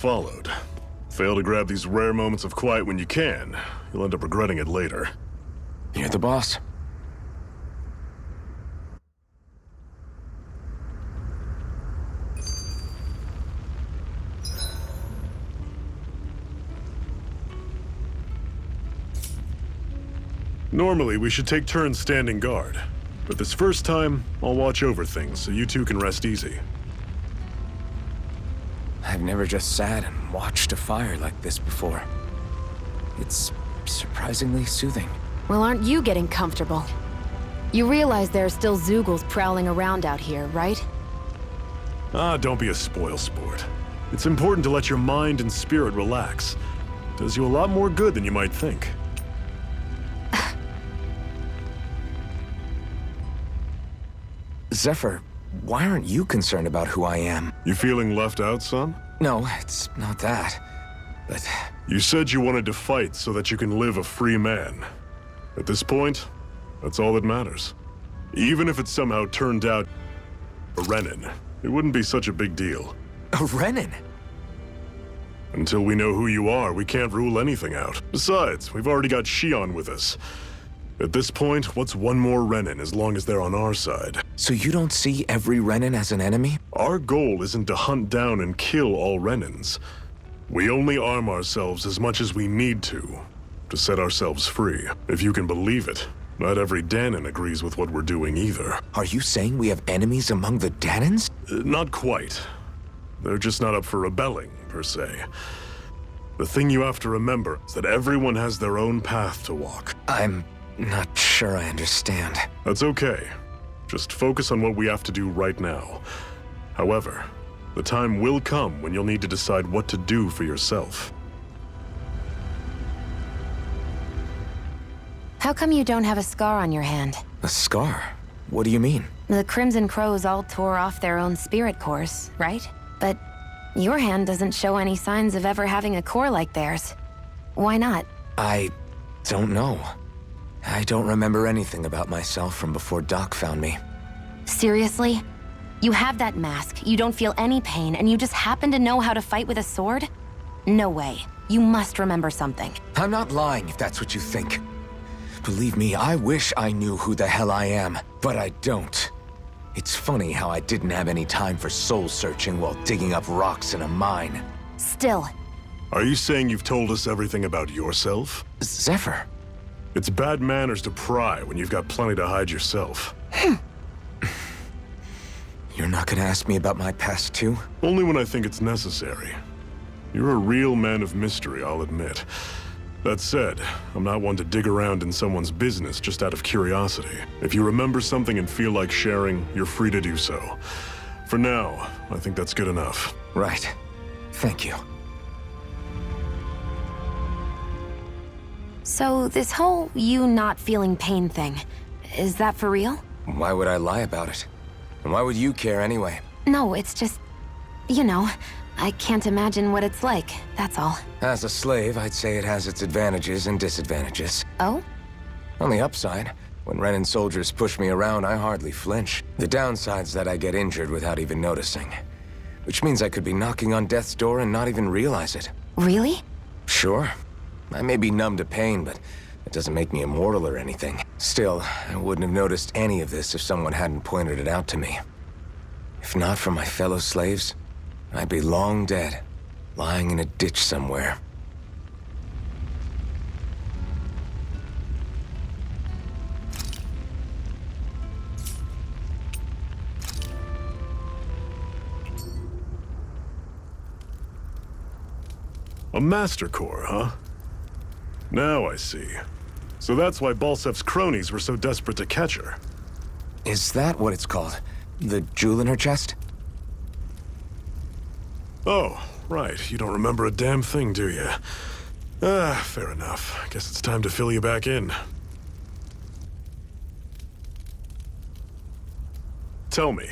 followed. Fail to grab these rare moments of quiet when you can, you'll end up regretting it later. You're the boss. Normally, we should take turns standing guard. But this first time, I'll watch over things so you two can rest easy. I've never just sat and watched a fire like this before. It's surprisingly soothing. Well, aren't you getting comfortable? You realize there are still Zeugles prowling around out here, right? Ah, don't be a spoil sport. It's important to let your mind and spirit relax. Does you a lot more good than you might think. Zephyr, why aren't you concerned about who I am? You feeling left out, son? No, it's not that. But You said you wanted to fight so that you can live a free man. At this point, that's all that matters. Even if it somehow turned out a Renin, it wouldn't be such a big deal. a Renin? Until we know who you are, we can't rule anything out. Besides, we've already got Shion with us. At this point, what's one more Renin as long as they're on our side? So you don't see every Renin as an enemy? Our goal isn't to hunt down and kill all Renins. We only arm ourselves as much as we need to set ourselves free. If you can believe it, not every Danon agrees with what we're doing either. Are you saying we have enemies among the Danons? Not quite. They're just not up for rebelling, per se. The thing you have to remember is that everyone has their own path to walk. I'm not sure I understand. That's okay. Just focus on what we have to do right now. However, the time will come when you'll need to decide what to do for yourself. How come you don't have a scar on your hand? A scar? What do you mean? The Crimson Crows all tore off their own spirit cores, right? But your hand doesn't show any signs of ever having a core like theirs. Why not? I don't know. I don't remember anything about myself from before Doc found me. Seriously? You have that mask, you don't feel any pain, and you just happen to know how to fight with a sword? No way. You must remember something. I'm not lying if that's what you think. Believe me, I wish I knew who the hell I am, but I don't. It's funny how I didn't have any time for soul searching while digging up rocks in a mine. Still. Are you saying you've told us everything about yourself? Zephyr. It's bad manners to pry when you've got plenty to hide yourself. You're not gonna ask me about my past too? Only when I think it's necessary. You're a real man of mystery, I'll admit. That said, I'm not one to dig around in someone's business just out of curiosity. If you remember something and feel like sharing, you're free to do so. For now, I think that's good enough. Right. Thank you. So this whole you not feeling pain thing, is that for real? Why would I lie about it? And why would you care anyway? No, it's just, you know, I can't imagine what it's like, that's all. As a slave, I'd say it has its advantages and disadvantages. Oh? On the upside, when Renin soldiers push me around, I hardly flinch. The downside's that I get injured without even noticing. Which means I could be knocking on death's door and not even realize it. Really? Sure. I may be numb to pain, but it doesn't make me immortal or anything. Still, I wouldn't have noticed any of this if someone hadn't pointed it out to me. If not for my fellow slaves, I'd be long dead, lying in a ditch somewhere. A Master Core, huh? Now I see. So that's why Balsef's cronies were so desperate to catch her. Is that what it's called? The jewel in her chest? Oh, right. You don't remember a damn thing, do you? Fair enough. Guess it's time to fill you back in. Tell me,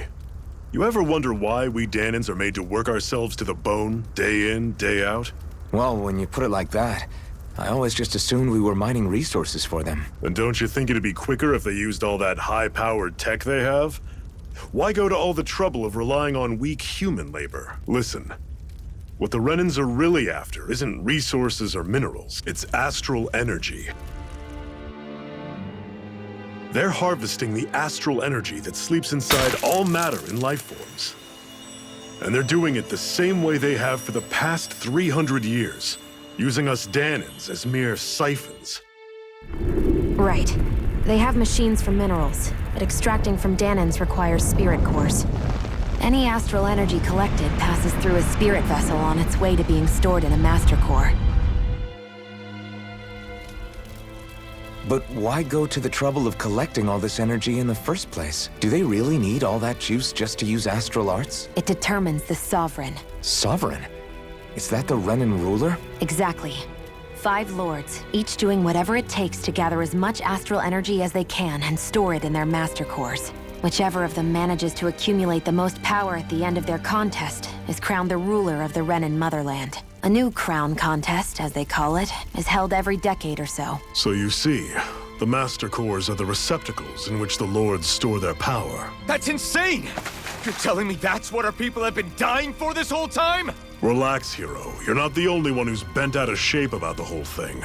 you ever wonder why we Danons are made to work ourselves to the bone, day in, day out? Well, when you put it like that, I always just assumed we were mining resources for them. And don't you think it'd be quicker if they used all that high-powered tech they have? Why go to all the trouble of relying on weak human labor? Listen, What the Renans are really after isn't resources or minerals, it's astral energy. They're harvesting the astral energy that sleeps inside all matter in life forms. And they're doing it the same way they have for the past 300 years, using us Danans as mere siphons. Right. They have machines for minerals, but extracting from Danans requires spirit cores. Any astral energy collected passes through a spirit vessel on its way to being stored in a master core. But why go to the trouble of collecting all this energy in the first place? Do they really need all that juice just to use astral arts? It determines the Sovereign. Sovereign? Is that the Renan ruler? Exactly. 5 lords, each doing whatever it takes to gather as much astral energy as they can and store it in their master cores. Whichever of them manages to accumulate the most power at the end of their contest is crowned the ruler of the Renan motherland. A new crown contest, as they call it, is held every decade or so. So you see, the master cores are the receptacles in which the lords store their power. That's insane! You're telling me that's what our people have been dying for this whole time? Relax, hero. You're not the only one who's bent out of shape about the whole thing.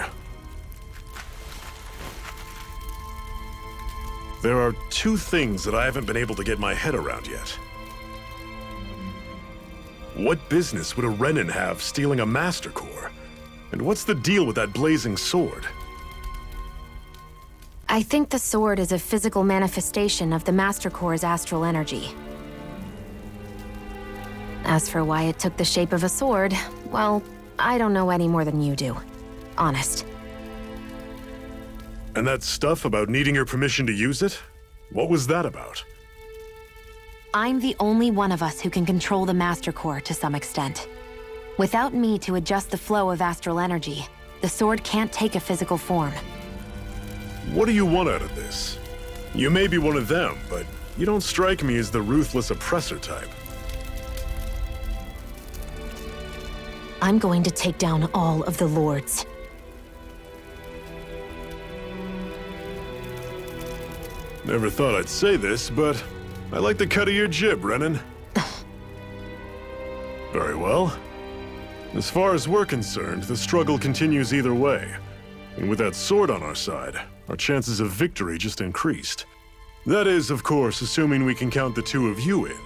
There are 2 things that I haven't been able to get my head around yet. What business would a Renan have stealing a master core? And what's the deal with that blazing sword? I think the sword is a physical manifestation of the master core's astral energy. As for why it took the shape of a sword, well, I don't know any more than you do. Honest. And that stuff about needing your permission to use it? What was that about? I'm the only one of us who can control the master core to some extent. Without me to adjust the flow of astral energy, the sword can't take a physical form. What do you want out of this? You may be one of them, but you don't strike me as the ruthless oppressor type. I'm going to take down all of the lords. Never thought I'd say this, but I like the cut of your jib, Renan. Very well. As far as we're concerned, the struggle continues either way. And with that sword on our side, our chances of victory just increased. That is, of course, assuming we can count the 2 of you in.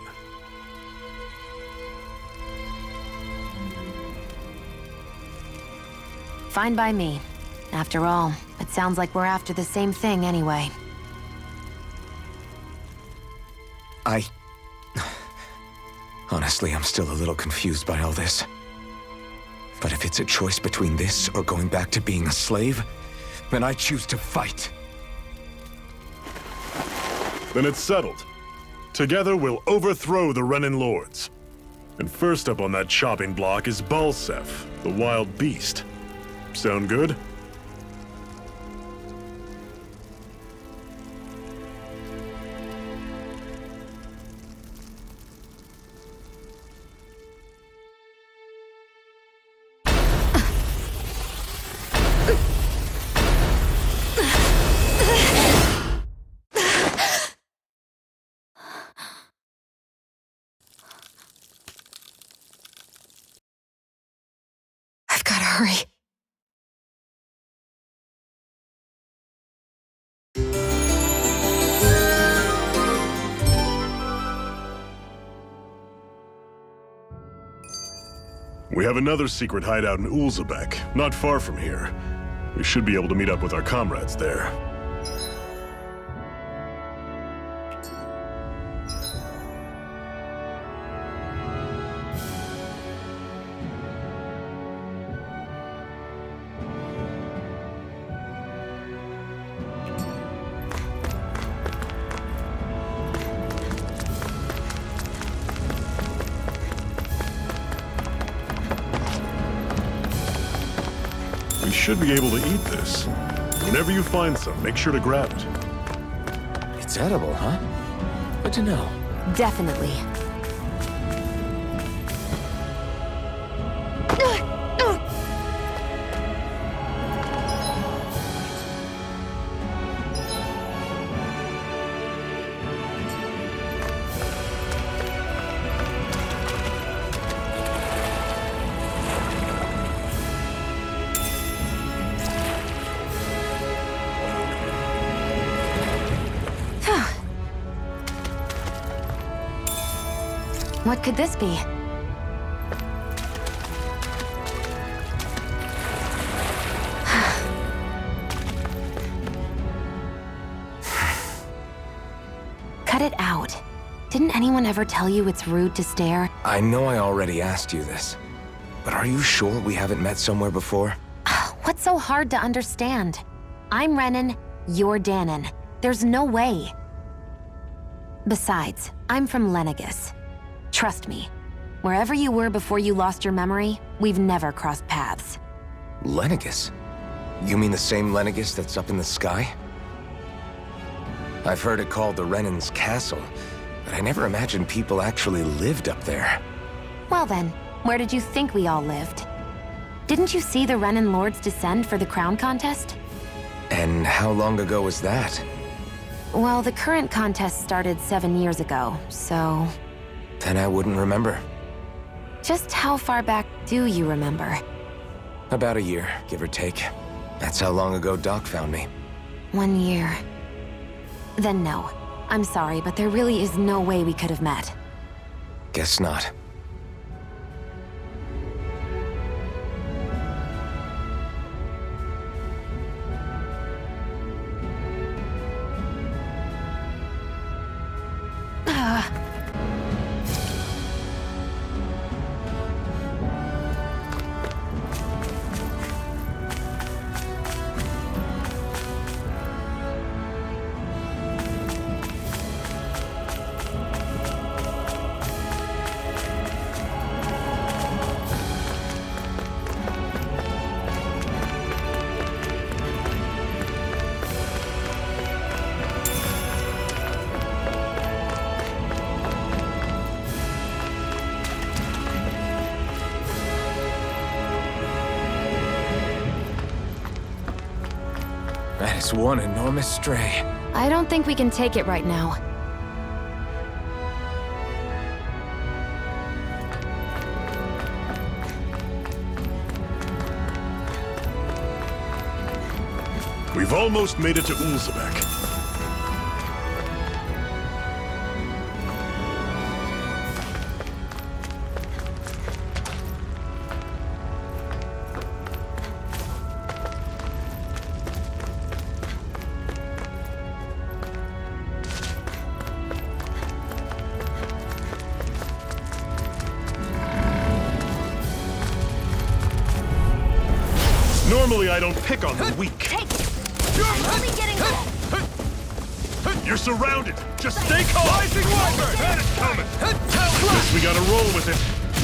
Fine by me. After all, it sounds like we're after the same thing anyway. Honestly, I'm still a little confused by all this. But if it's a choice between this or going back to being a slave, then I choose to fight. Then it's settled. Together we'll overthrow the Renan lords. And first up on that chopping block is Balsef, the wild beast. Sound good? I've gotta hurry. We have another secret hideout in Ulzebek, not far from here. We should be able to meet up with our comrades there. We should be able to eat this. Whenever you find some, make sure to grab it. It's edible, huh? Good to know. Definitely. What could this be? Cut it out. Didn't anyone ever tell you it's rude to stare? I know I already asked you this, but are you sure we haven't met somewhere before? What's so hard to understand? I'm Renan, you're Danon. There's no way. Besides, I'm from Lenegis. Trust me, wherever you were before you lost your memory, we've never crossed paths. Lenegis? You mean the same Lenegis that's up in the sky? I've heard it called the Renan's Castle, but I never imagined people actually lived up there. Well then, where did you think we all lived? Didn't you see the Renan Lords descend for the crown contest? And how long ago was that? Well, the current contest started 7 years ago, so... Then I wouldn't remember. Just how far back do you remember? About a year, give or take. That's how long ago Doc found me. 1 year. Then no. I'm sorry, but there really is no way we could have met. Guess not. That is one enormous stray. I don't think we can take it right now. We've almost made it to Ulzebek. Normally, I don't pick on the weak. Take it! I'm only getting... You're surrounded. Just stay calm. Rising Wyvern! That is coming. Guess we gotta roll with it.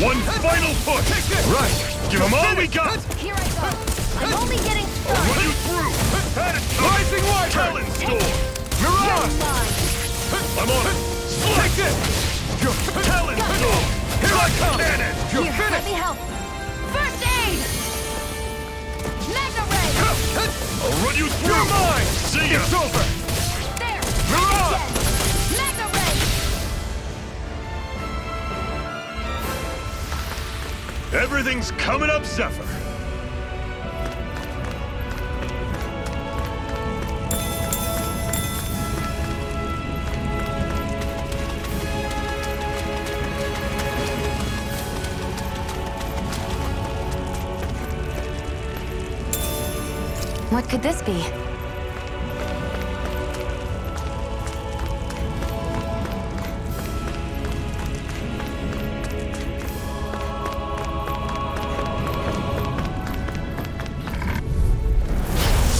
One final push. Right. Give them all we got. Here I go. I'm only getting I'll started. run you through. That is coming. Rising Wyvern! Talon Storm. Mirage! I'm on it. Take this. Talon Storm. Here I come. Cannon. Here, let me help. First aid! Magna Ray! I'll run you through. You're mine. See ya. It's over. There! Mirage! Magna Ray! Everything's coming up, Zephyr. What could this be?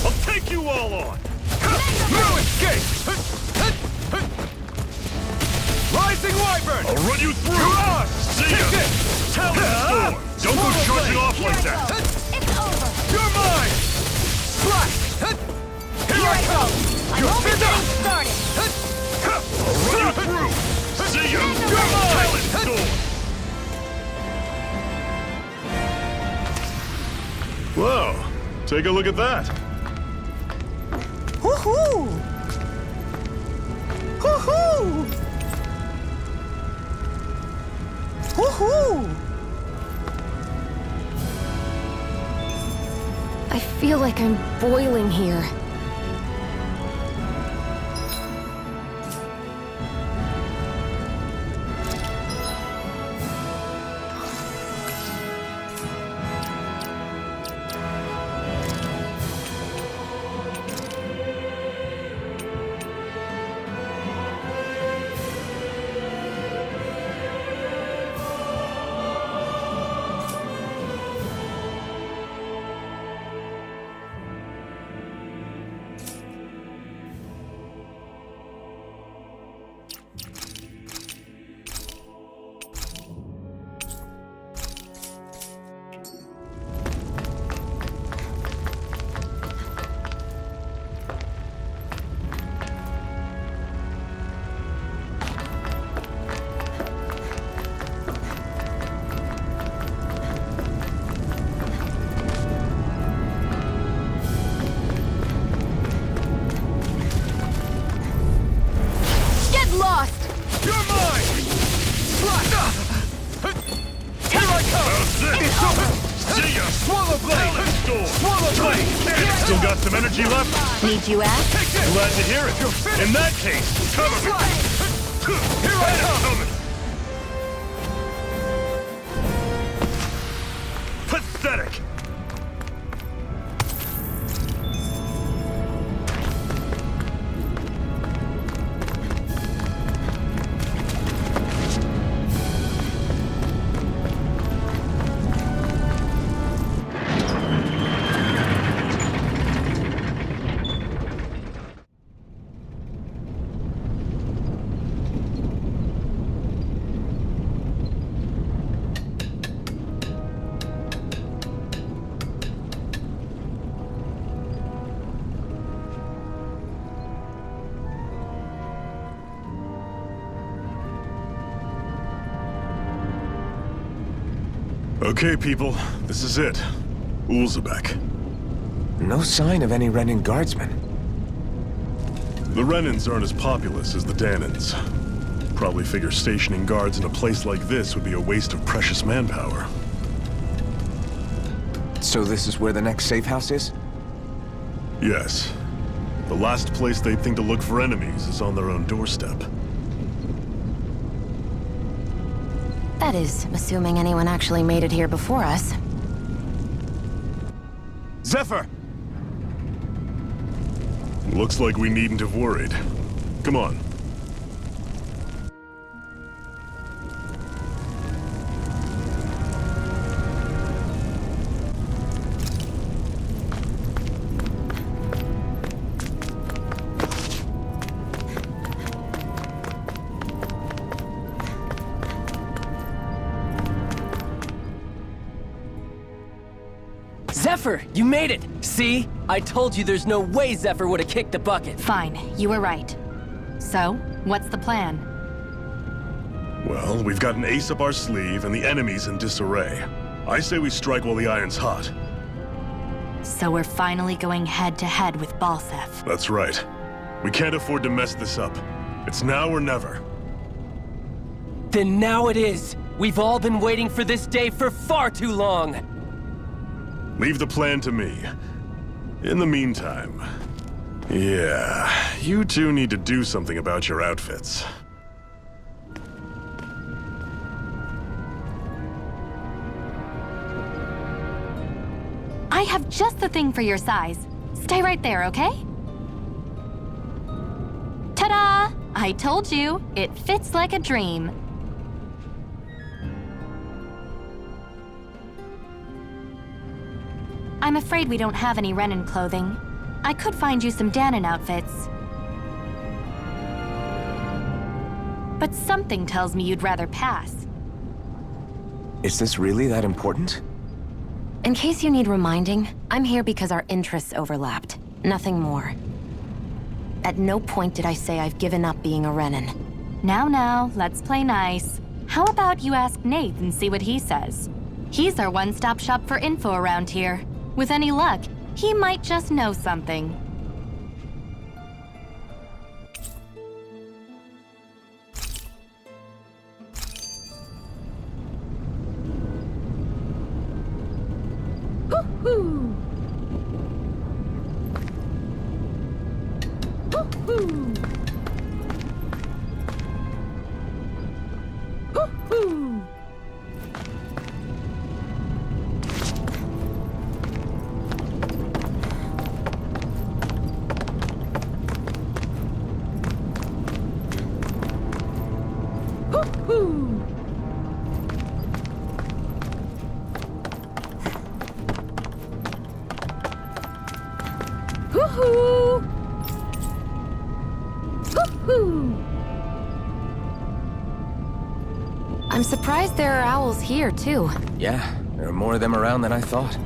I'll take you all on. No escape. Rising Wyvern. I'll run you through. Mirage. See ya. Talon Storm. Don't go charging off like that. It's over! You're mine. Splash. Here I come. I'm only getting started! I'll run you through. See ya. You're mine. Talon Storm. Whoa. Take a look at that. Woohoo! Woohoo! Woohoo! I feel like I'm boiling here. sword! Still got some energy left? Need you ask? Glad to hear it. In that case, cover me! Here I come! Pathetic! Okay, people, this is it. Ulzebek. No sign of any Renan guardsmen. The Renans aren't as populous as the Danans. Probably figure stationing guards in a place like this would be a waste of precious manpower. So this is where the next safe house is? Yes. The last place they'd think to look for enemies is on their own doorstep. That is, assuming anyone actually made it here before us. Zephyr! Looks like we needn't have worried. Come on. Zephyr, you made it! See? I told you there's no way Zephyr would have kicked the bucket. Fine, you were right. So, what's the plan? Well, we've got an ace up our sleeve and the enemy's in disarray. I say we strike while the iron's hot. So we're finally going head-to-head with Balsef. That's right. We can't afford to mess this up. It's now or never. Then now it is! We've all been waiting for this day for far too long! Leave the plan to me. In the meantime... Yeah, you two need to do something about your outfits. I have just the thing for your size. Stay right there, okay? Ta-da! I told you, it fits like a dream. I'm afraid we don't have any Renan clothing. I could find you some Danan outfits. But something tells me you'd rather pass. Is this really that important? In case you need reminding, I'm here because our interests overlapped. Nothing more. At no point did I say I've given up being a Renan. Now, let's play nice. How about you ask Nate and see what he says? He's our one-stop shop for info around here. With any luck, he might just know something. Hoo-hoo! Hoo-hoo! Hoo-hoo! Hoo-hoo! Hoo-hoo! I'm surprised there are owls here, too. Yeah, there are more of them around than I thought.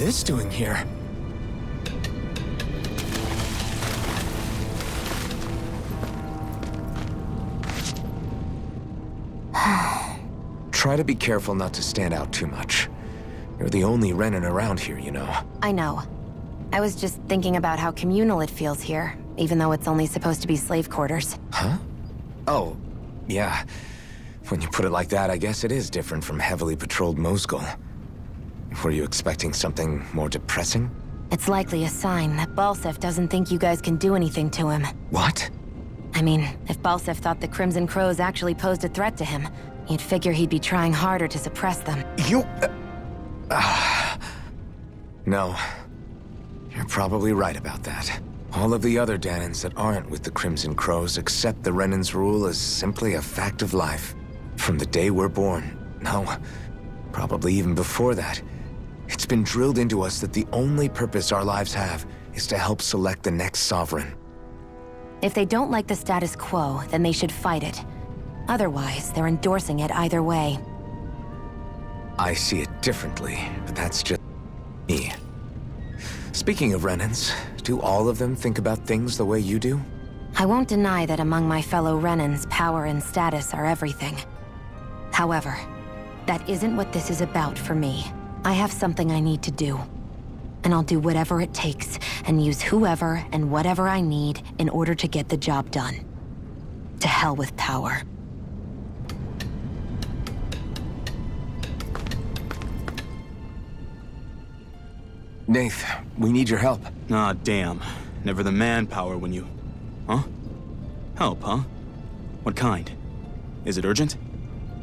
this doing here? Try to be careful not to stand out too much. You're the only Renan around here, you know. I know. I was just thinking about how communal it feels here, even though it's only supposed to be slave quarters. Huh? Oh, yeah. When you put it like that, I guess it is different from heavily patrolled Moscow. Were you expecting something more depressing? It's likely a sign that Balsef doesn't think you guys can do anything to him. What? I mean, if Balsef thought the Crimson Crows actually posed a threat to him, you'd figure he'd be trying harder to suppress them. You... No. You're probably right about that. All of the other Danans that aren't with the Crimson Crows accept the Renan's rule as simply a fact of life. From the day we're born. No, probably even before that. It's been drilled into us that the only purpose our lives have is to help select the next sovereign. If they don't like the status quo, then they should fight it. Otherwise, they're endorsing it either way. I see it differently, but that's just me. Speaking of Renans, do all of them think about things the way you do? I won't deny that among my fellow Renans, power and status are everything. However, that isn't what this is about for me. I have something I need to do. And I'll do whatever it takes, and use whoever and whatever I need in order to get the job done. To hell with power. Nath, we need your help. Ah, damn. Never the manpower when you... Huh? Help, huh? What kind? Is it urgent?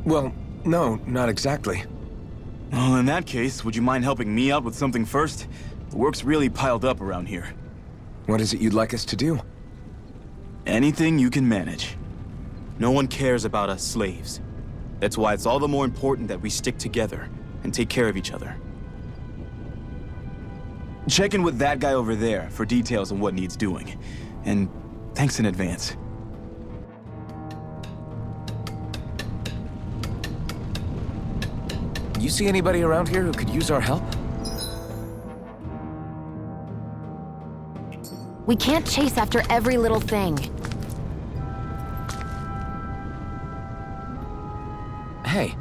Well, no, not exactly. Well, in that case, would you mind helping me out with something first? The work's really piled up around here. What is it you'd like us to do? Anything you can manage. No one cares about us slaves. That's why it's all the more important that we stick together and take care of each other. Check in with that guy over there for details on what needs doing. And thanks in advance. You see anybody around here who could use our help? We can't chase after every little thing. Hey.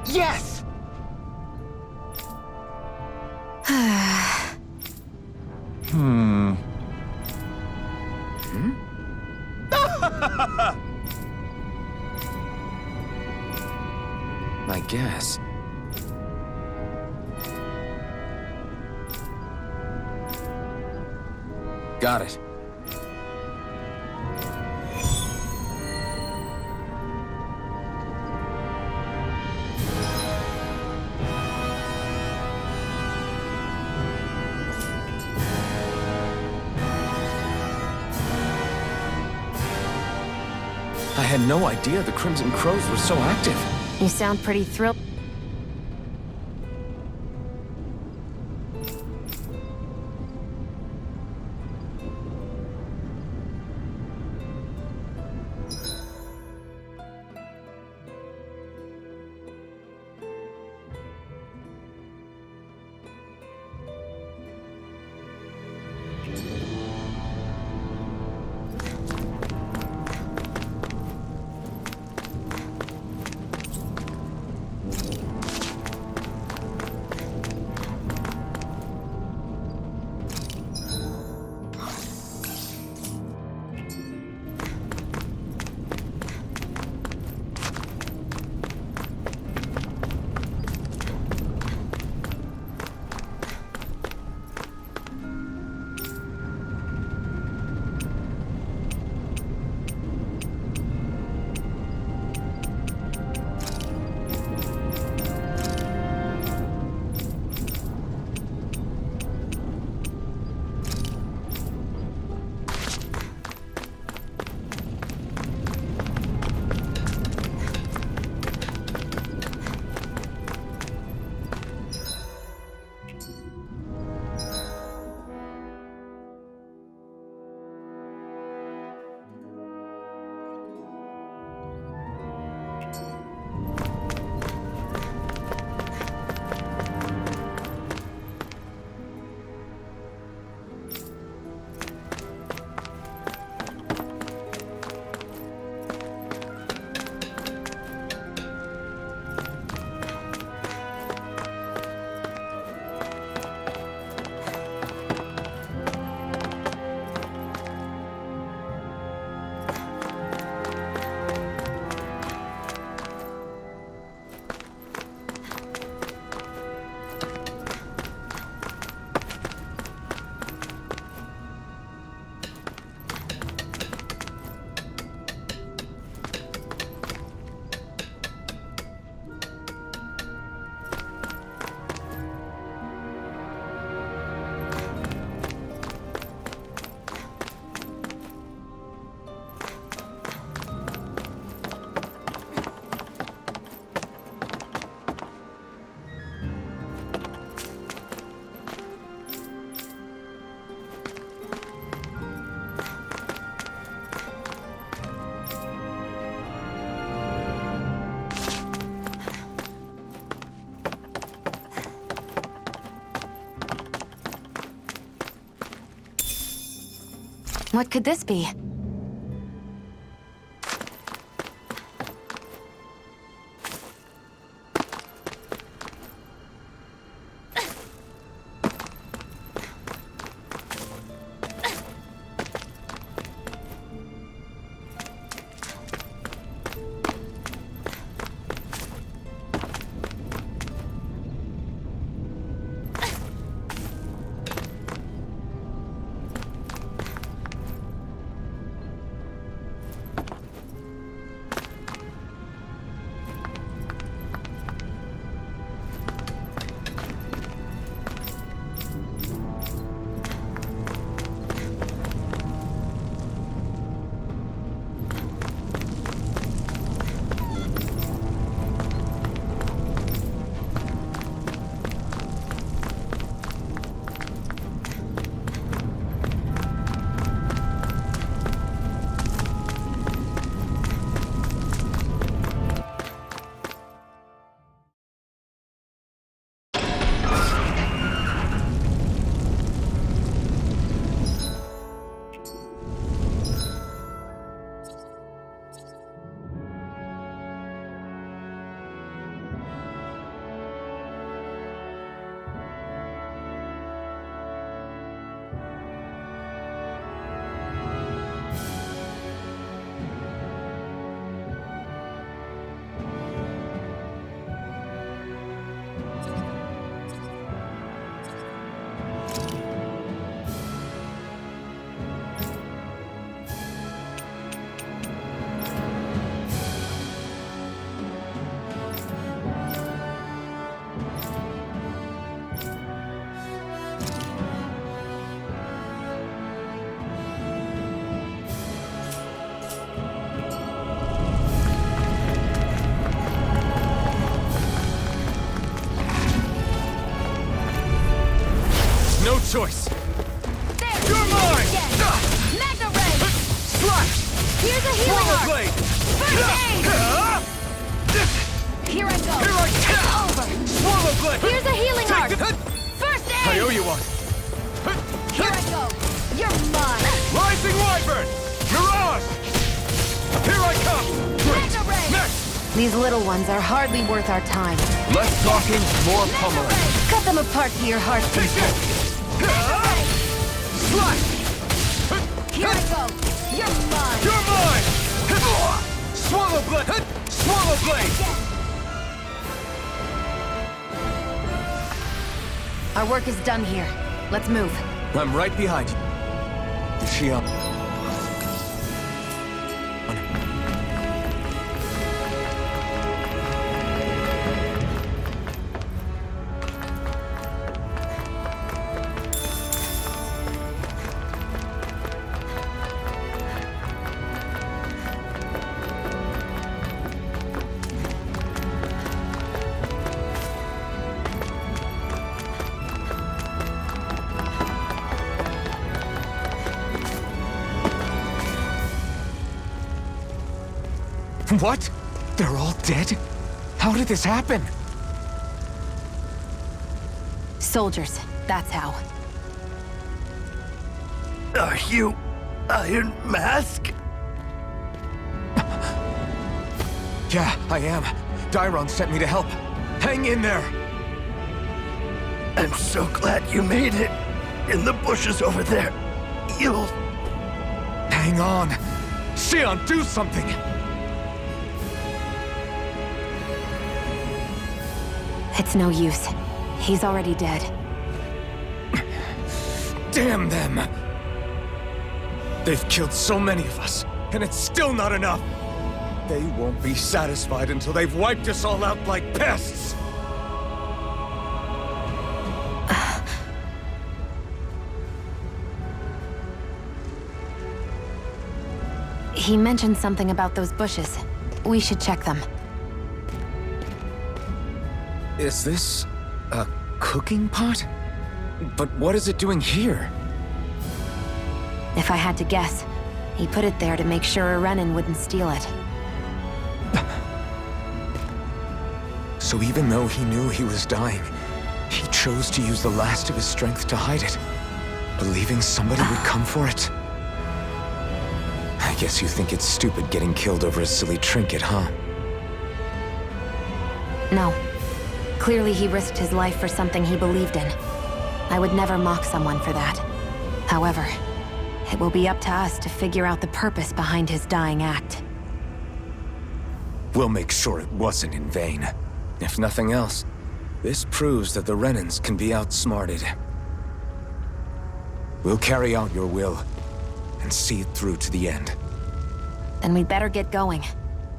Yes! I guess. Got it. I had no idea the Crimson Crows were so active. You sound pretty thrilled. What could this be? No choice. There! You're mine! Yes. Magna Ray! Slash! Here's a healing Swallow arc! blade! First aid! Here I go! Here I It's over! Swallow blade! Here's a healing arc! Take the- First I aid! owe you one. Here I go! You're mine! Rising Wyvern! Mirage! Here I come! Magna Ray! Next! These little ones are hardly worth our time. Less talking, more Magna pummeling. Ray! Cut them apart to your heart's Take content. this! Slash! Here I go! You're mine! You're mine! Swallow blade! Swallow blade! Our work is done here. Let's move. I'm right behind you. Is she up? What? They're all dead? How did this happen? Soldiers, that's how. Are you Iron Mask? Yeah, I am. Dairon sent me to help. Hang in there! I'm so glad you made it. In the bushes over there. You'll... Hang on! Xion, do something! It's no use. He's already dead. Damn them! They've killed so many of us, and it's still not enough! They won't be satisfied until they've wiped us all out like pests! He mentioned something about those bushes. We should check them. Is this a cooking pot? But what is it doing here? If I had to guess, he put it there to make sure a Renin wouldn't steal it. So even though he knew he was dying, he chose to use the last of his strength to hide it, believing somebody would come for it. guess you think it's stupid getting killed over a silly trinket, huh? No. Clearly he risked his life for something he believed in. I would never mock someone for that. However, it will be up to us to figure out the purpose behind his dying act. We'll make sure it wasn't in vain. If nothing else, this proves that the Renans can be outsmarted. We'll carry out your will and see it through to the end. Then we'd better get going.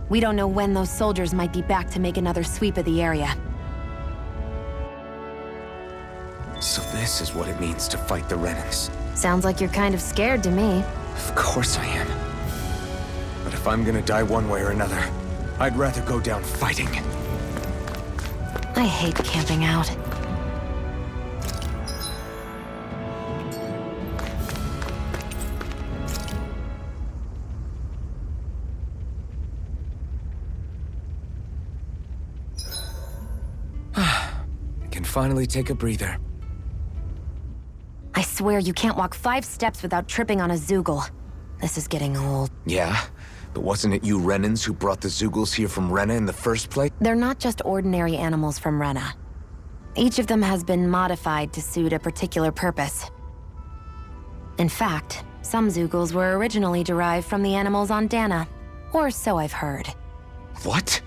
We don't know when those soldiers might be back to make another sweep of the area. So this is what it means to fight the Renans. Sounds like you're kind of scared to me. Of course I am. But if I'm gonna die one way or another, I'd rather go down fighting. I hate camping out. I can finally take a breather. I swear you can't walk 5 steps without tripping on a Zoogle. This is getting old. Yeah? But wasn't it you Renans who brought the Zoogles here from Rena in the first place? They're not just ordinary animals from Rena. Each of them has been modified to suit a particular purpose. In fact, some Zoogles were originally derived from the animals on Dana. Or so I've heard. What?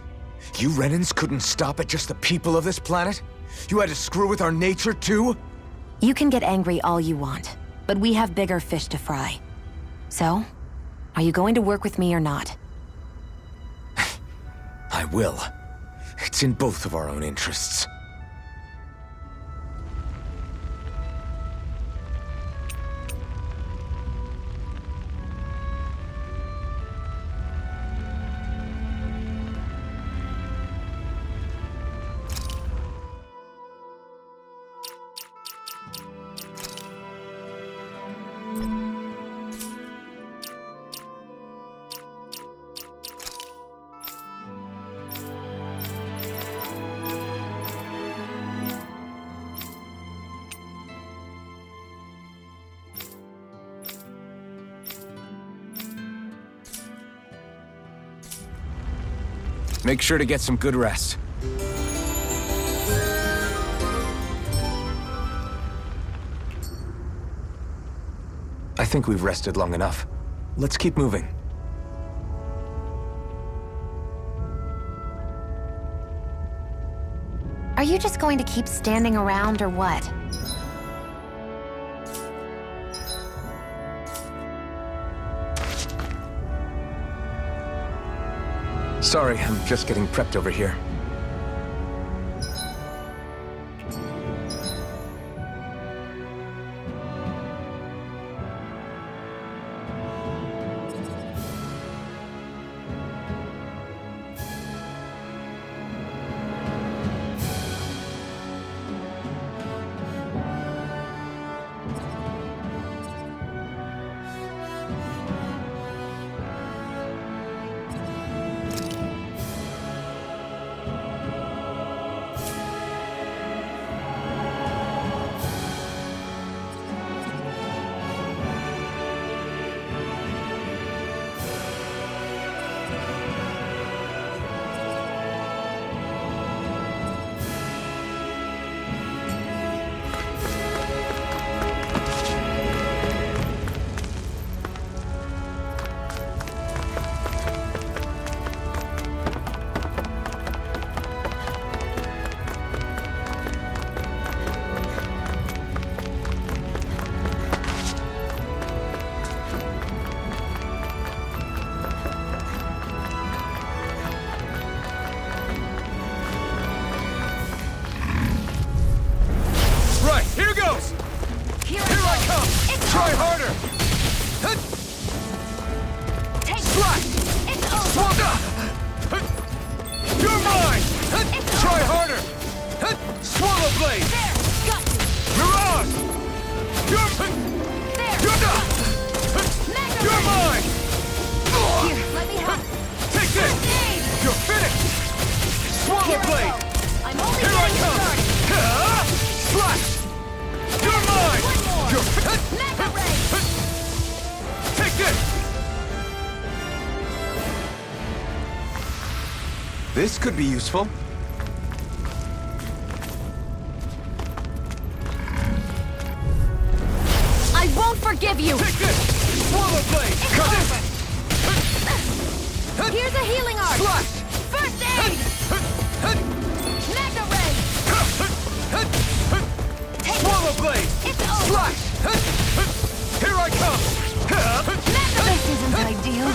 You Renans couldn't stop at just the people of this planet? You had to screw with our nature too? You can get angry all you want, but we have bigger fish to fry. So, are you going to work with me or not? I will. It's in both of our own interests. Make sure to get some good rest. I think we've rested long enough. Let's keep moving. Are you just going to keep standing around or what? Sorry, I'm just getting prepped over here. Here goes! Here I come! Try harder! Take Slash! It's over! Swallow! You're mine! Try harder! Swallow blade! There! Got you! You're on! You're... There! You're not! Mega You're Ray! mine! Here, let me help! Take this! Aid! You're finished! Swallow Here I blade! go! I'm only Here I getting come! started! Slash! You're mine! One more! You're... Mega Ray! Take this! This could be useful. I won't forgive you! Take this! Swallow blade! It's Cut over! it! Here's a healing art! Slash! First aid! Mega ray! Take Swallow blade! It's over! Slash! Here I come! Mega This isn't ideal.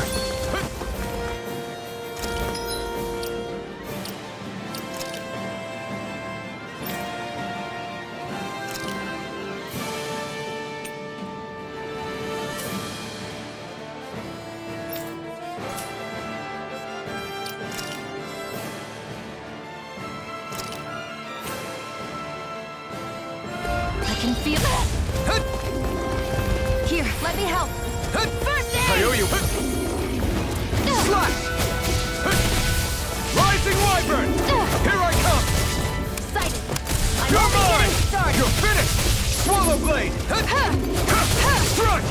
I can feel it. Here, let me help. First aid! I owe you! Slash! Rising Wyvern! Here I come! Sighted. I'm You're only mine! getting started. You're finished! Swallow blade! Strike!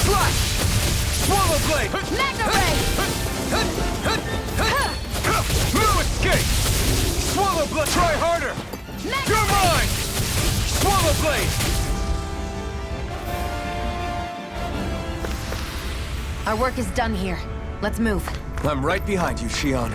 Slash! Swallow blade! Mega ray! No escape! Swallow blade! Try harder! Mega You're mine! Swallow blade! Our work is done here. Let's move. I'm right behind you, Shion.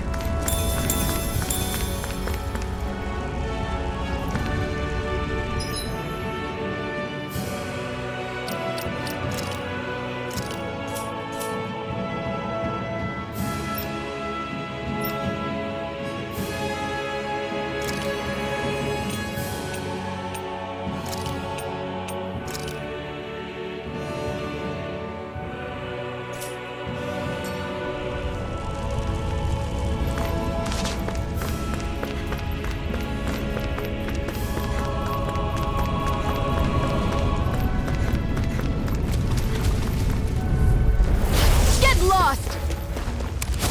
Get lost!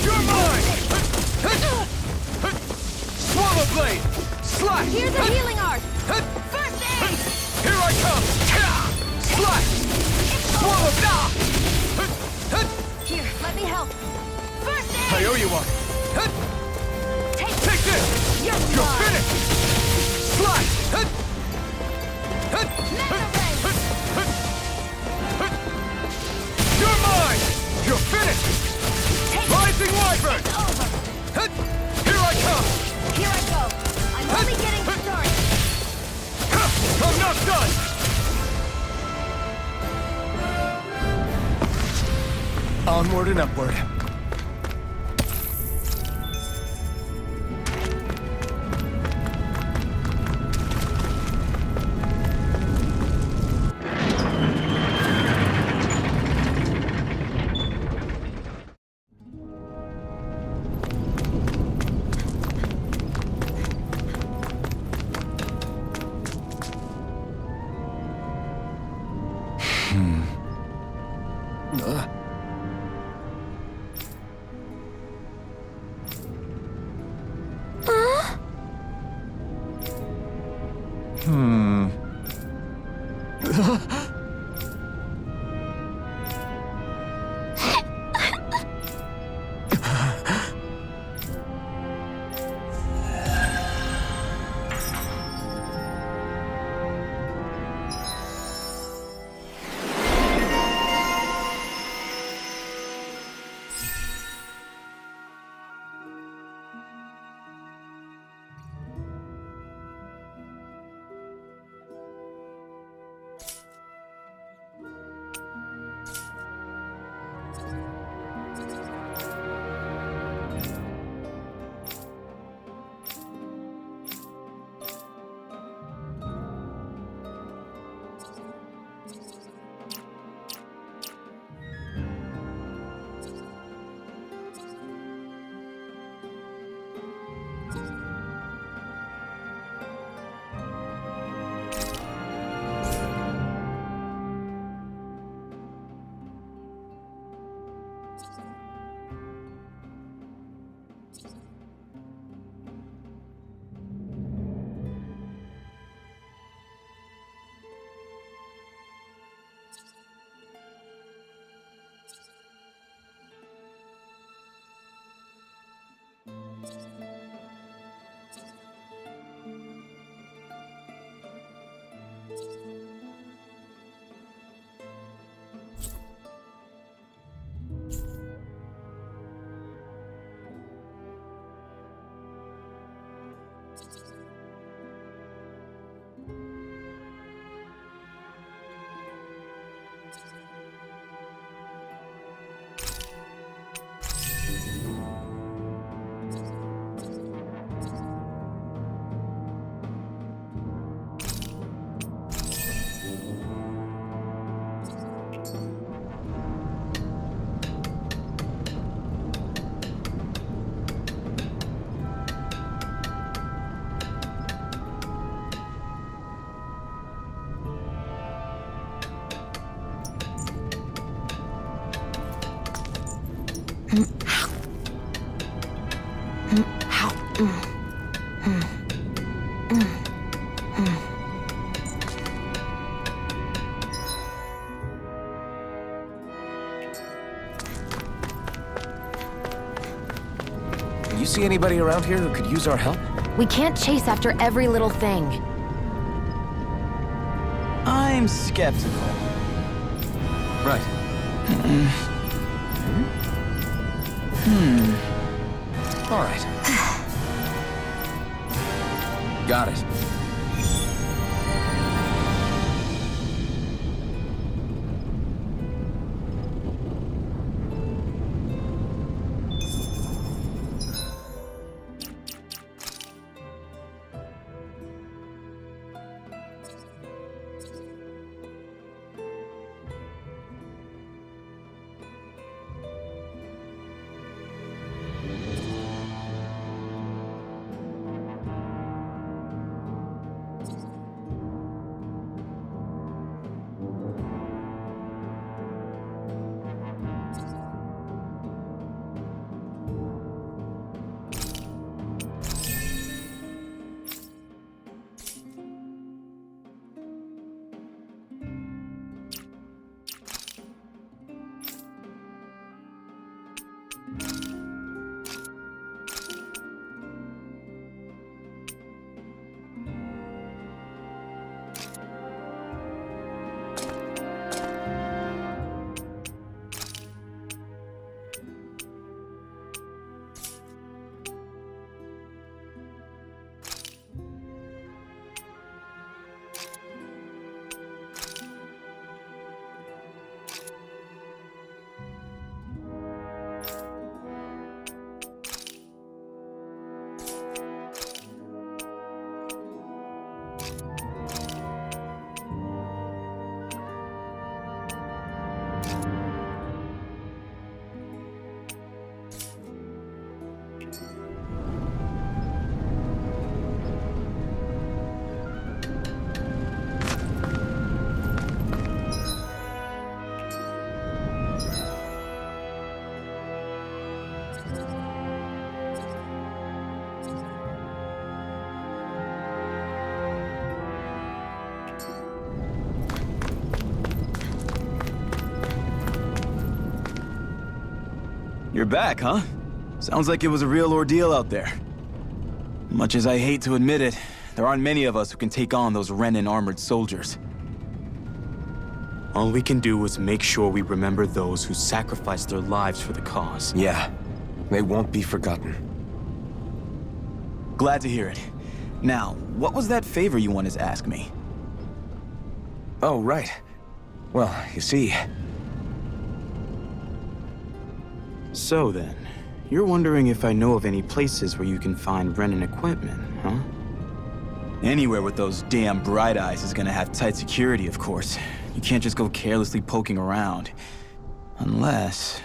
You're mine! Swallow blade! Slash! Here's a healing art! First aid! Here I come! Slash! Swallow! Here, let me help. First aid! I owe you one! Take this! You're You're mine. finished! Slash! Mega ray! You're mine! You're finished! Rising Wyvern! It's over! Here I come! Here I go! I'm only getting started! I'm not done! Onward and upward. You see anybody around here who could use our help? We can't chase after every little thing. I'm skeptical. Right. All right. Got it. You're back, huh? Sounds like it was a real ordeal out there. Much as I hate to admit it, there aren't many of us who can take on those Renan armored soldiers. All we can do is make sure we remember those who sacrificed their lives for the cause. Yeah, they won't be forgotten. Glad to hear it. Now, what was that favor you wanted to ask me? Oh, right. Well, you see... So then, you're wondering if I know of any places where you can find Renan equipment, huh? Anywhere with those damn bright eyes is gonna have tight security, of course. You can't just go carelessly poking around. Unless...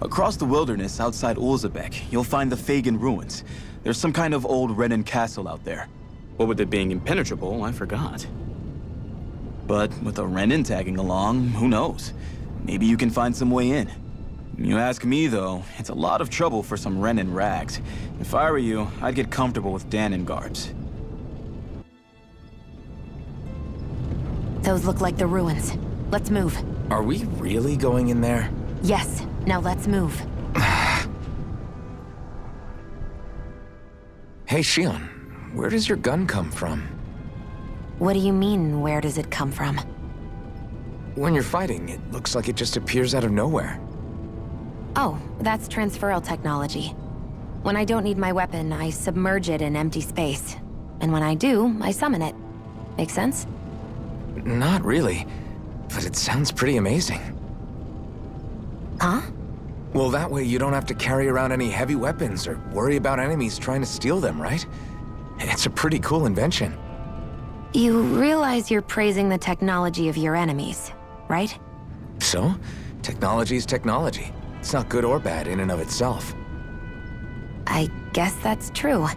Across the wilderness outside Ulzebek, you'll find the Fagan ruins. There's some kind of old Renan castle out there. What with it being impenetrable, I forgot. But with a Renan tagging along, who knows? Maybe you can find some way in. You ask me, though, it's a lot of trouble for some Renan rags. If I were you, I'd get comfortable with Danon garbs. Those look like the ruins. Let's move. Are we really going in there? Yes, now let's move. Hey, Shion, where does your gun come from? What do you mean, where does it come from? When you're fighting, it looks like it just appears out of nowhere. Oh, that's transferal technology. When I don't need my weapon, I submerge it in empty space. And when I do, I summon it. Make sense? Not really, but it sounds pretty amazing. Huh? Well, that way you don't have to carry around any heavy weapons or worry about enemies trying to steal them, right? It's a pretty cool invention. You realize you're praising the technology of your enemies, right? So, technology's technology. It's not good or bad in and of itself. I guess that's true.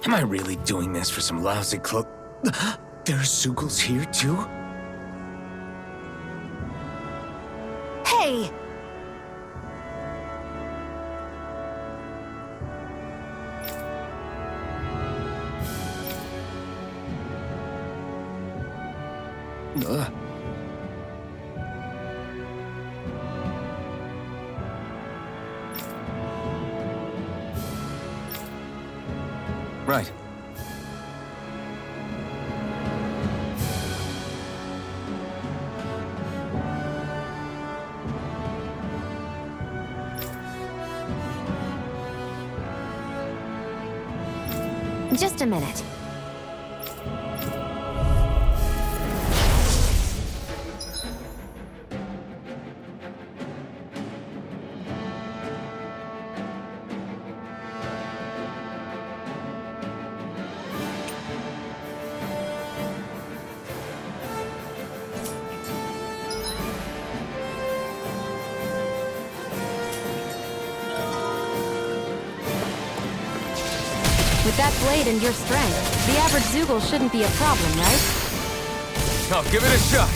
Am I really doing this for some lousy cloak? There's Zugals here, too? Hey! Right. Just a minute. With that blade and your strength, the average Zoogle shouldn't be a problem, right? Now give it a shot.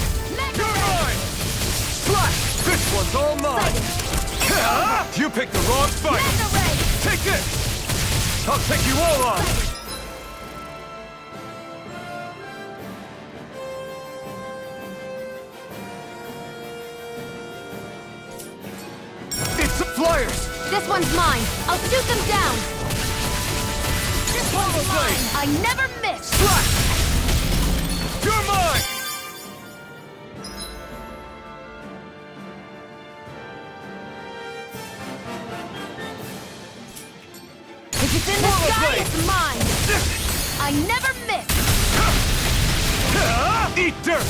You're mine! Slash! This one's all mine! You picked the wrong fight! Take this! I'll take you all on! It's the flyers! This one's mine. I'll shoot them down. Follow blade! I never miss. Slash! You're mine! If it's in the Follow sky, blade! it's mine. I never miss. Eat dirt!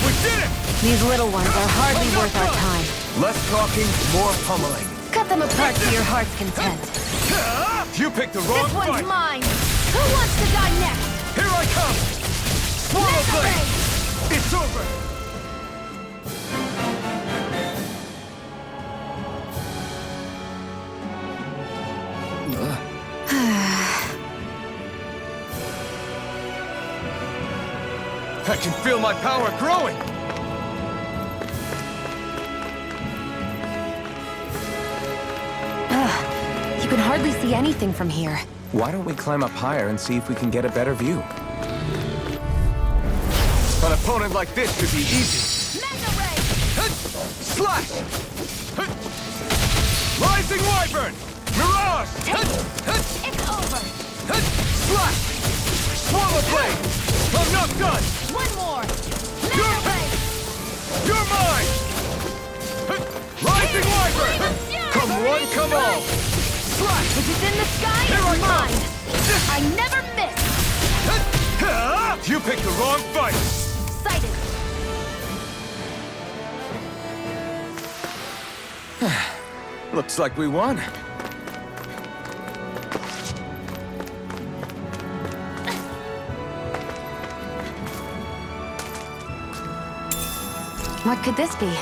We did it! These little ones are hardly worth our time. Less talking, more pummeling. Cut them apart to your heart's content. You picked the wrong This one's fight! mine. Who wants to die next? Here I come! Swallow Mega blade! Ray! It's over! I can feel my power growing! You can hardly see anything from here. Why don't we climb up higher and see if we can get a better view? An opponent like this should be easy. Mega Ray! Slash! Rising Wyvern! Mirage! It's over. Slash! Swallow blade! I'm not done! One more. You're Mega Ray! You're mine! Rising Wyvern! Come one, come all! Slash! If it's in the sky, Here I it's come. mine. I never miss. You picked the wrong fight! Sighted. Looks like we won. What could this be?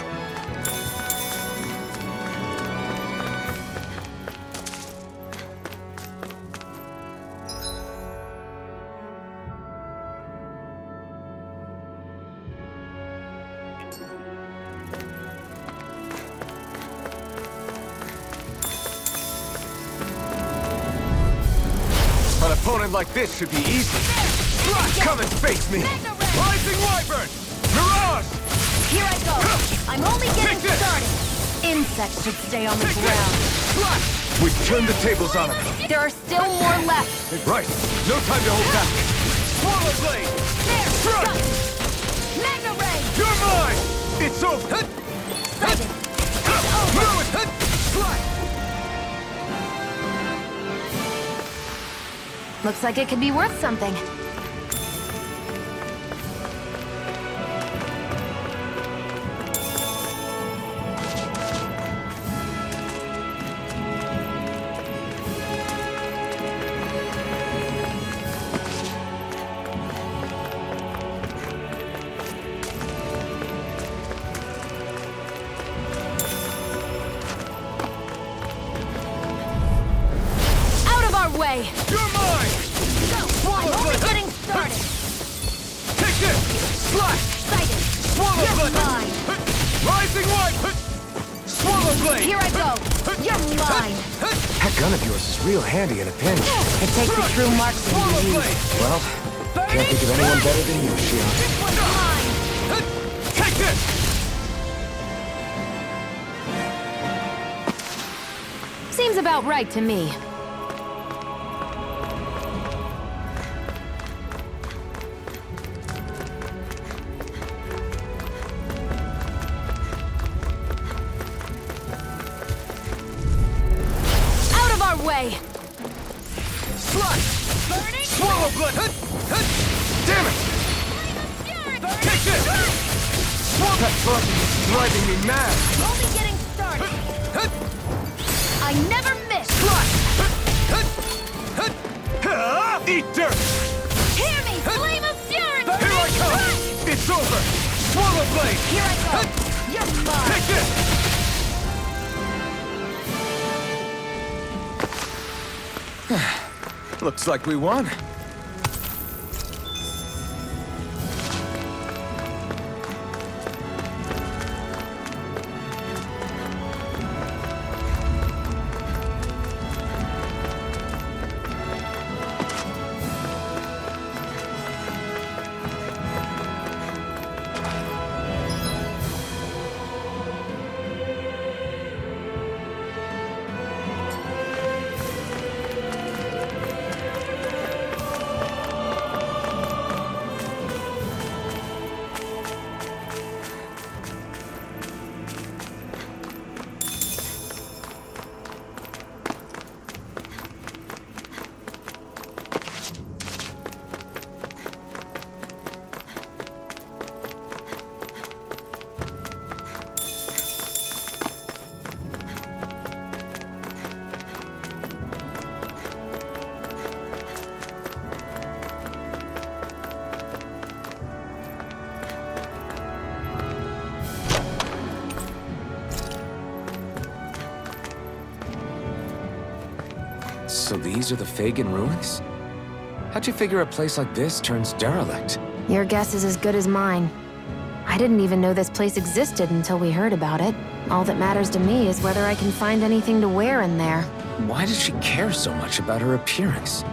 An opponent like this should be easy. Come and face me! Rising Wyvern! Mirage! Here I go. I'm only getting Take this. started. Insects should stay on the ground. Slash! We've turned the tables on him. There are still more left. Right. No time to hold back. Swallow blade! There. Strike! Got it. Mega Ray. You're mine! It's over! Sighted. Move it! Slash! Looks like it could be worth something. Out of our way! You're mine! Go! Swallow blade! Here I go! You're mine! That gun of yours is real handy in a pinch. It takes the true marksman Swallow to use. blade! Well, can't think of anyone better than you, Shion. This one's mine! Take this! Seems about right to me. Out of our way! Slash! Burning! Swallow blood! Damn it! Take this! That buzzing is driving me mad! Only getting started! I never miss! Slash! Eat dirt! Hear me! Flame of fury! Here I come! It's over! Swallow blade! Here I go! You're mine! Take this! Looks like we won. So these are the Fagin ruins? How'd you figure a place like this turns derelict? Your guess is as good as mine. I didn't even know this place existed until we heard about it. All that matters to me is whether I can find anything to wear in there. Why does she care so much about her appearance?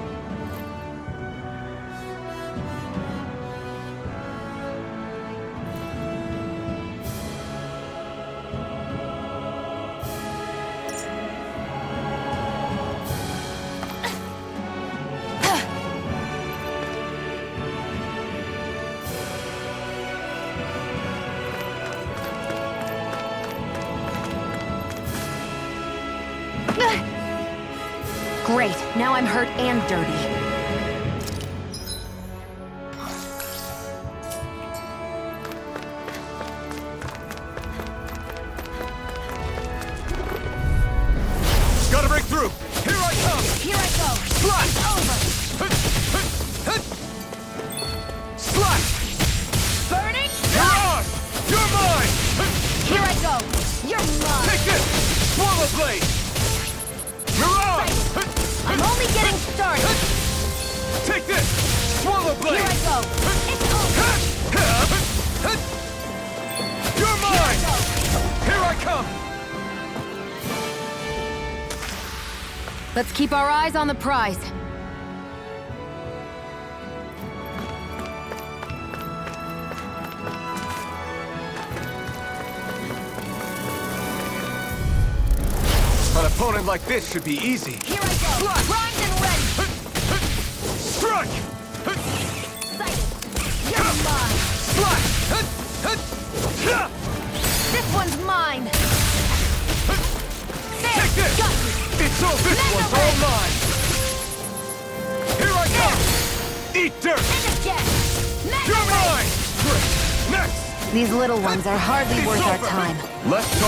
Great, now I'm hurt and dirty. Gotta break through! Here I come! Here I go! Slash! It's over! Slash! Burning! You're on! You're mine! Here I go! You're mine! Take this! Swallow blade! You're on! I'm only getting started! Take this! Swallow blade! Here I go! It's over! You're mine! Here I come! Let's keep our eyes on the prize. An opponent like this should be easy. Here I go! Primed and ready! Strike! Sighted! You're mine! Slash! This one's mine! There! Take this! Got you! It's all this Mega one's all red. mine! Here I come! Eat dirt! And again! Mega You're red. mine! Great! Next! These little ones are hardly It's worth our over. time. Let's talk.